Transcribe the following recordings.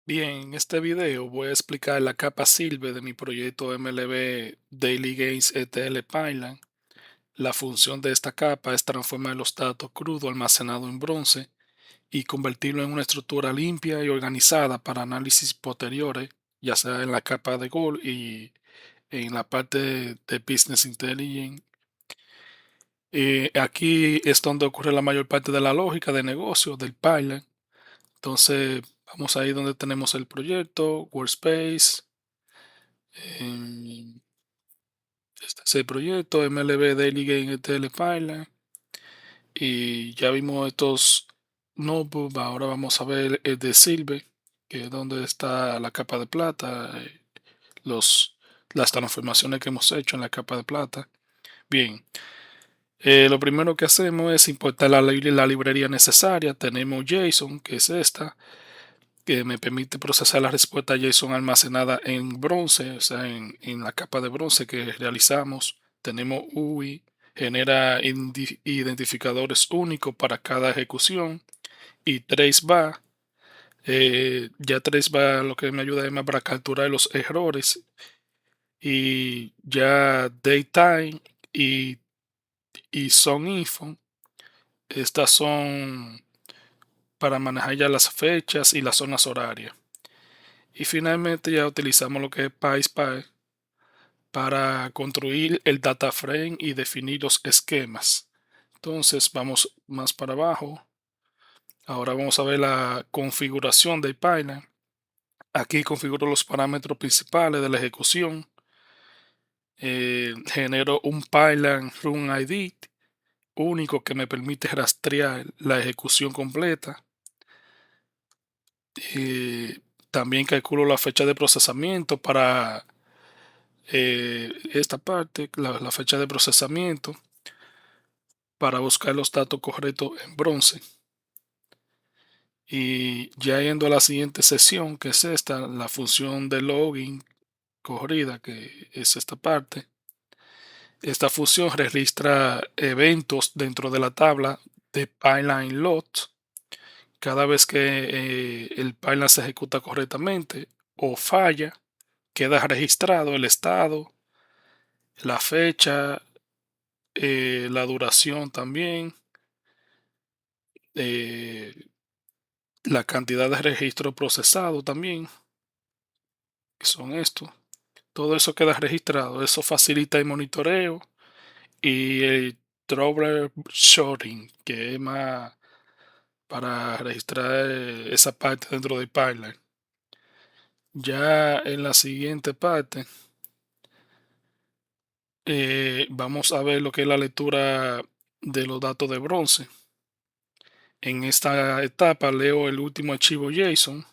Bien, en este video voy a explicar la capa Silver de mi proyecto MLB Daily Gains ETL Pipeline. La función de esta capa es transformar los datos crudos almacenados en bronce y convertirlo en una estructura limpia y organizada para análisis posteriores, ya sea en la capa de Gold y en la parte de Business Intelligence. Aquí es donde ocurre la mayor parte de la lógica de negocio del pipeline. Entonces, vamos ahí donde tenemos el proyecto, Workspace. En este es el proyecto MLB Daily Game ETL Pipeline. Y ya vimos estos notebooks. Ahora vamos a ver el de Silver, que es donde está la capa de plata, los, las transformaciones que hemos hecho en la capa de plata. Bien, lo primero que hacemos es importar la librería necesaria. Tenemos JSON, que es esta, que me permite procesar la respuesta JSON almacenada en bronce, o sea, en la capa de bronce que realizamos. Tenemos UI, genera identificadores únicos para cada ejecución y tracebar. Ya tracebar lo que me ayuda es más para capturar los errores y ya datetime y, y son info. Estas son para manejar ya las fechas y las zonas horarias. Y finalmente ya utilizamos lo que es PySpark para construir el data frame y definir los esquemas. Entonces vamos más para abajo. Ahora vamos a ver la configuración del pipeline. Aquí configuro los parámetros principales de la ejecución. Genero un pipeline run ID único que me permite rastrear la ejecución completa. También calculo la fecha de procesamiento para esta parte, la fecha de procesamiento, para buscar los datos correctos en bronce. Y ya yendo a la siguiente sesión, que es esta, la función de login corrida, que es esta parte. Esta función registra eventos dentro de la tabla de pipeline lot. Cada vez que el pipeline se ejecuta correctamente o falla, queda registrado el estado, la fecha, la duración también, eh, la cantidad de registro procesado también, que son estos. Todo eso queda registrado. Eso facilita el monitoreo y el troubleshooting, que es más para registrar esa parte dentro del pipeline. Ya en la siguiente parte, vamos a ver lo que es la lectura de los datos de bronce. En esta etapa leo el último archivo JSON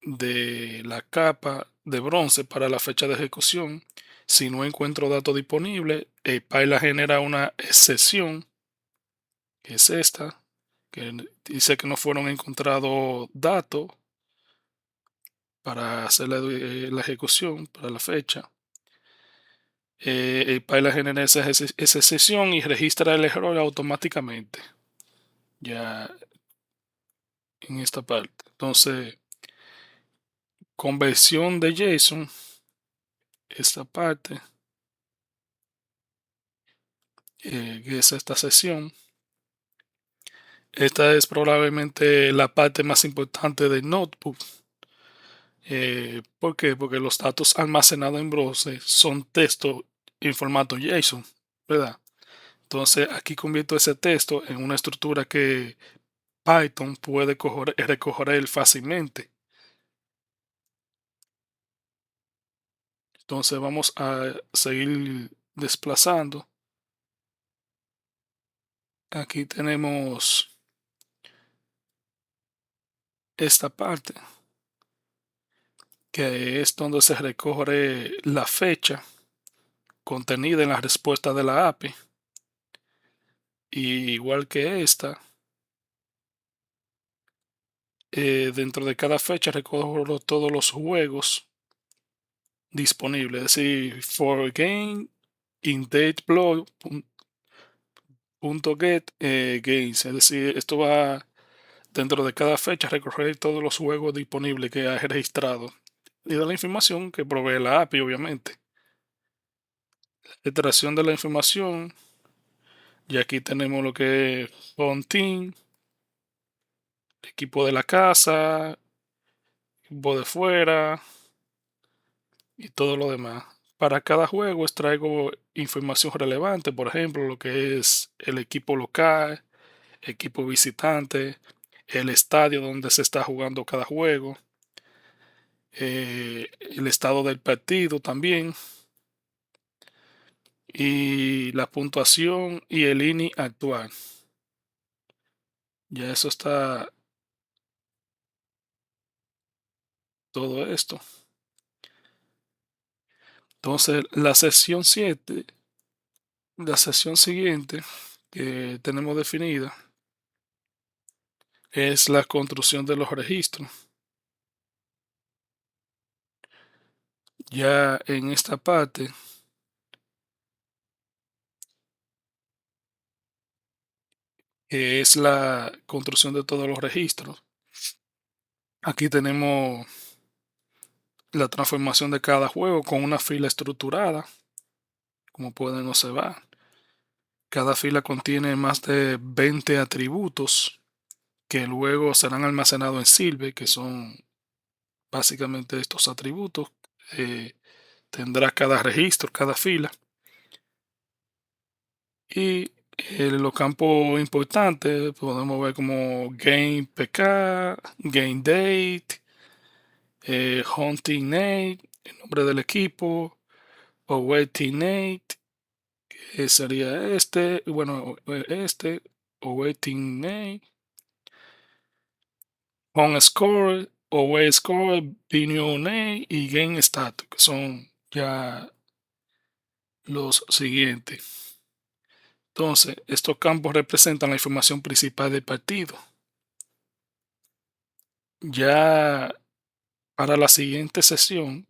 de la capa de bronce para la fecha de ejecución. Si no encuentro datos disponibles, el pipeline genera una excepción, que es esta, que dice que no fueron encontrados datos para hacer la ejecución, para la fecha. El pipeline genera esa excepción y registra el error automáticamente, ya en esta parte. Entonces, conversión de JSON, esta parte, que es esta sesión. Esta es probablemente la parte más importante del notebook. ¿Por qué? Porque los datos almacenados en bronce son texto en formato JSON, ¿verdad? Entonces aquí convierto ese texto en una estructura que Python puede recoger fácilmente. Entonces vamos a seguir desplazando. Aquí tenemos esta parte, que es donde se recoge la fecha contenida en la respuesta de la API. Y igual que esta, dentro de cada fecha recojo todos los juegos disponibles. Es decir, for game in date punto get games. Es decir, esto va dentro de cada fecha recorrer todos los juegos disponibles que ha registrado y de la información que provee la API, obviamente. Extracción de la información, y aquí tenemos lo que es Home Team, equipo de la casa, equipo de fuera y todo lo demás. Para cada juego extraigo información relevante, por ejemplo, lo que es el equipo local, equipo visitante, el estadio donde se está jugando cada juego, el estado del partido también, y la puntuación y el INI actual. Ya eso está todo esto. Entonces, la sesión siguiente que tenemos definida es la construcción de los registros. Ya en esta parte, que es la construcción de todos los registros, aquí tenemos la transformación de cada juego con una fila estructurada, como pueden observar. Cada fila contiene más de 20 atributos que luego serán almacenados en Silve, que son básicamente estos atributos. Tendrá cada registro, cada fila. Y los campos importantes podemos ver como Game PK, Game Date, Hunting Name, el nombre del equipo, o Waiting Name, que sería este, bueno, este, o Waiting Name, Home Score, Away Score, Opinion Name y Game Status, que son ya los siguientes. Entonces, estos campos representan la información principal del partido. Ya para la siguiente sesión,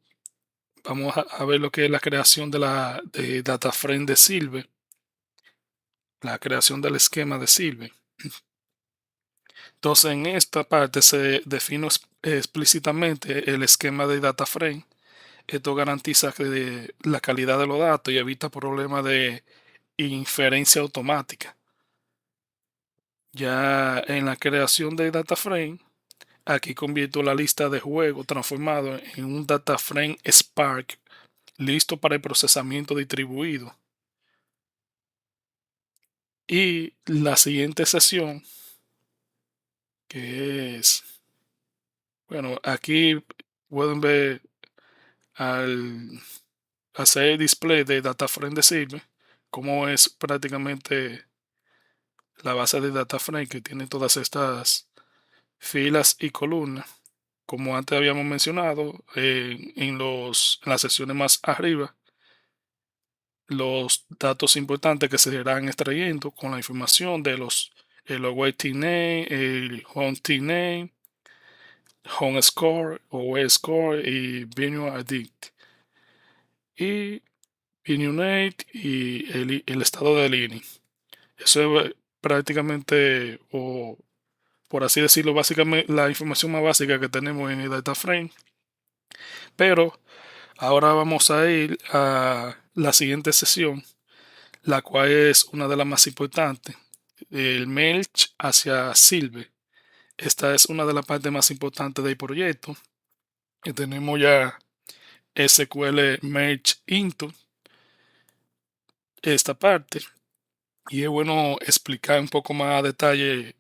vamos a ver lo que es la creación de data frame de Silver, la creación del esquema de Silver. Entonces, en esta parte se define explícitamente el esquema de data frame. Esto garantiza que la calidad de los datos y evita problemas de inferencia automática. Ya en la creación de data frame, aquí convierto la lista de juegos transformado en un data frame Spark listo para el procesamiento distribuido. Y la siguiente sesión, que es, bueno, aquí pueden ver al hacer display de data frame de Silver, como es prácticamente la base de data frame que tiene todas estas filas y columnas. Como antes habíamos mencionado en las sesiones más arriba, los datos importantes que se irán extrayendo con la información de el awaiting name, el hunting name, home score, away score y venue addict. Y venue name y el estado del INI. Eso es prácticamente, o por así decirlo, básicamente la información más básica que tenemos en el data frame. Pero ahora vamos a ir a la siguiente sesión, la cual es una de las más importantes, el merge hacia Silver. Esta es una de las partes más importantes del proyecto. Y tenemos ya SQL Merge Into esta parte. Y es bueno explicar un poco más a detalle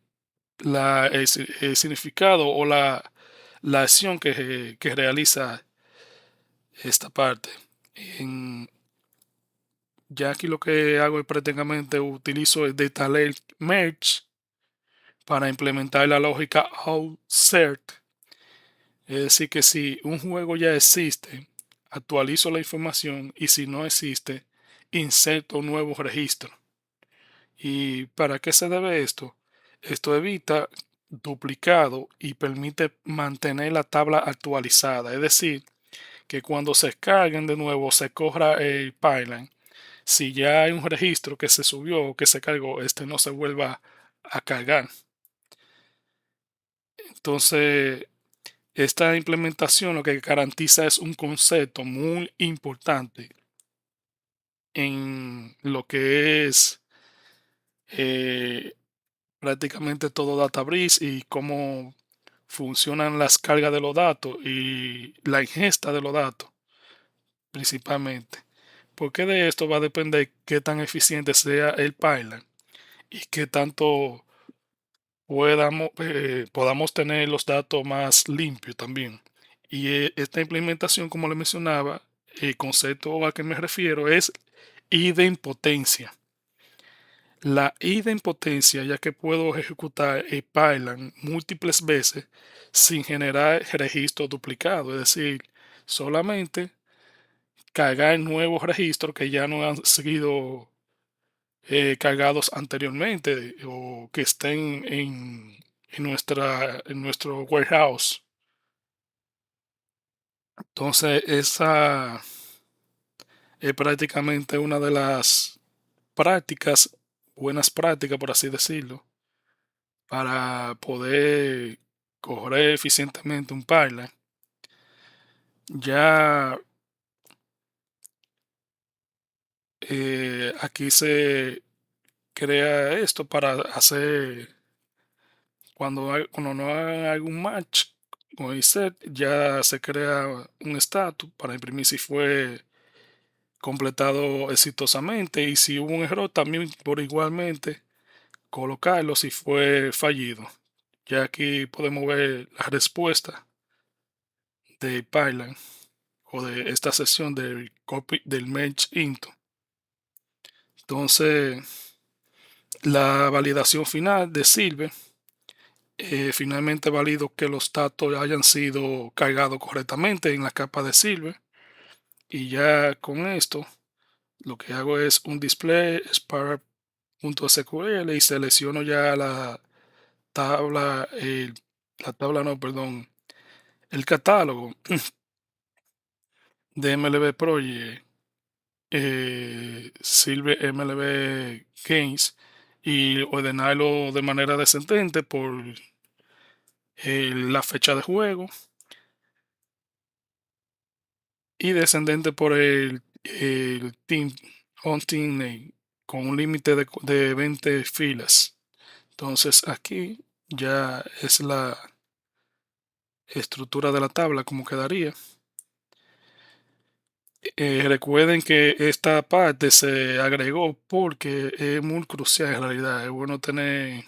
el significado o la acción que realiza esta parte. En, ya aquí lo que hago es prácticamente utilizo el Data Lake Merge para implementar la lógica outsert. Es decir, que si un juego ya existe, actualizo la información y si no existe, inserto un nuevo registro. ¿Y para qué se debe esto? Esto evita duplicado y permite mantener la tabla actualizada. Es decir, que cuando se carguen de nuevo se corra el pipeline. Si ya hay un registro que se subió o que se cargó, este no se vuelva a cargar. Entonces, esta implementación lo que garantiza es un concepto muy importante en lo que es eh, prácticamente todo Databricks y cómo funcionan las cargas de los datos y la ingesta de los datos principalmente. Porque de esto va a depender qué tan eficiente sea el pipeline y qué tanto podamos tener los datos más limpios también. Y esta implementación, como le mencionaba, el concepto a que me refiero es idempotencia. La idempotencia, ya que puedo ejecutar el pipeline múltiples veces sin generar registro duplicado, es decir, solamente cargar nuevos registros que ya no han sido cargados anteriormente o que estén en nuestro warehouse. Entonces, esa es prácticamente una de las prácticas, buenas prácticas, por así decirlo, para poder correr eficientemente un pipeline. Ya aquí se crea esto para hacer, cuando no hay algún match con el set, ya se crea un status para imprimir si fue completado exitosamente y si hubo un error también por igualmente colocarlo si fue fallido. Ya aquí podemos ver la respuesta del pipeline o de esta sesión del copy del merge into. Entonces, la validación final de Silver finalmente valido que los datos hayan sido cargados correctamente en la capa de Silver y ya con esto lo que hago es un display spark.sql y selecciono ya tabla, la tabla no, perdón, el catálogo de MLB Project, Silver MLB Games y ordenarlo de manera descendente por la fecha de juego y descendente por el team, on team name, con un límite de 20 filas. Entonces aquí ya es la estructura de la tabla como quedaría. Recuerden que esta parte se agregó porque es muy crucial en realidad. Es bueno tener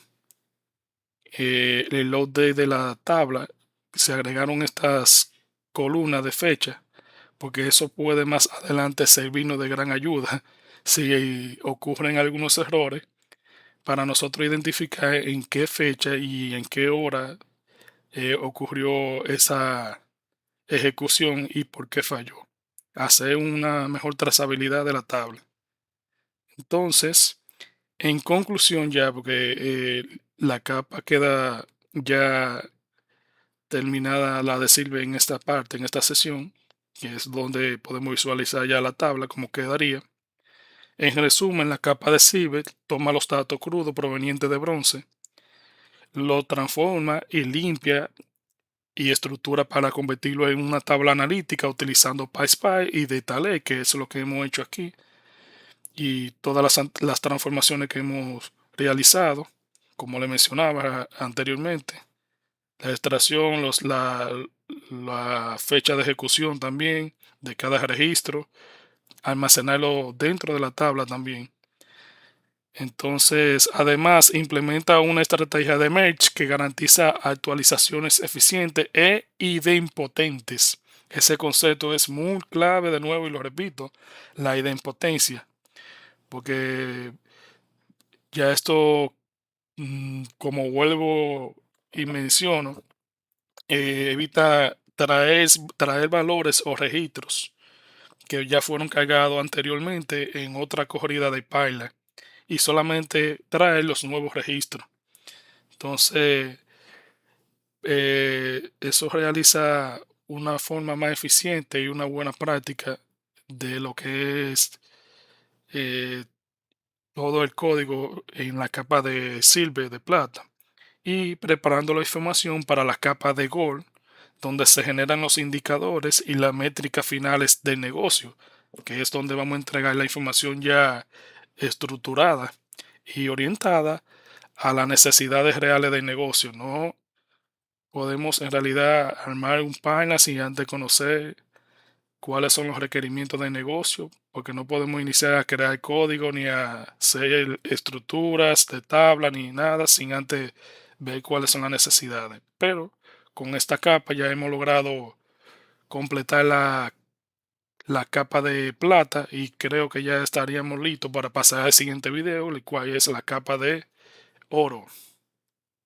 el load date de la tabla. Se agregaron estas columnas de fecha porque eso puede más adelante servirnos de gran ayuda si ocurren algunos errores para nosotros identificar en qué fecha y en qué hora ocurrió esa ejecución y por qué falló. Hacer una mejor trazabilidad de la tabla. Entonces, en conclusión ya, porque la capa queda ya terminada la de Silver en esta parte, en esta sesión, que es donde podemos visualizar ya la tabla, como quedaría. En resumen, la capa de Silver toma los datos crudos provenientes de bronce, lo transforma y limpia y estructura para convertirlo en una tabla analítica utilizando PySpark y Data Lake, que es lo que hemos hecho aquí, y todas las transformaciones que hemos realizado, como le mencionaba anteriormente. La extracción, la fecha de ejecución también de cada registro, almacenarlo dentro de la tabla también. Entonces, además, implementa una estrategia de merge que garantiza actualizaciones eficientes e idempotentes. Ese concepto es muy clave, de nuevo, y lo repito, la idempotencia, porque ya esto, como vuelvo y menciono, evita traer valores o registros que ya fueron cargados anteriormente en otra corrida de pipeline y solamente traer los nuevos registros. Entonces, eso realiza una forma más eficiente y una buena práctica de lo que es eh, todo el código en la capa de Silver, de plata. y preparando la información para la capa de Gold, donde se generan los indicadores y las métricas finales del negocio, que es donde vamos a entregar la información ya estructurada y orientada a las necesidades reales del negocio. No podemos en realidad armar un página sin antes conocer cuáles son los requerimientos del negocio, porque no podemos iniciar a crear código ni a hacer estructuras de tabla ni nada sin antes ver cuáles son las necesidades. Pero con esta capa ya hemos logrado completar la capa de plata y creo que ya estaríamos listos para pasar al siguiente video, el cual es la capa de oro.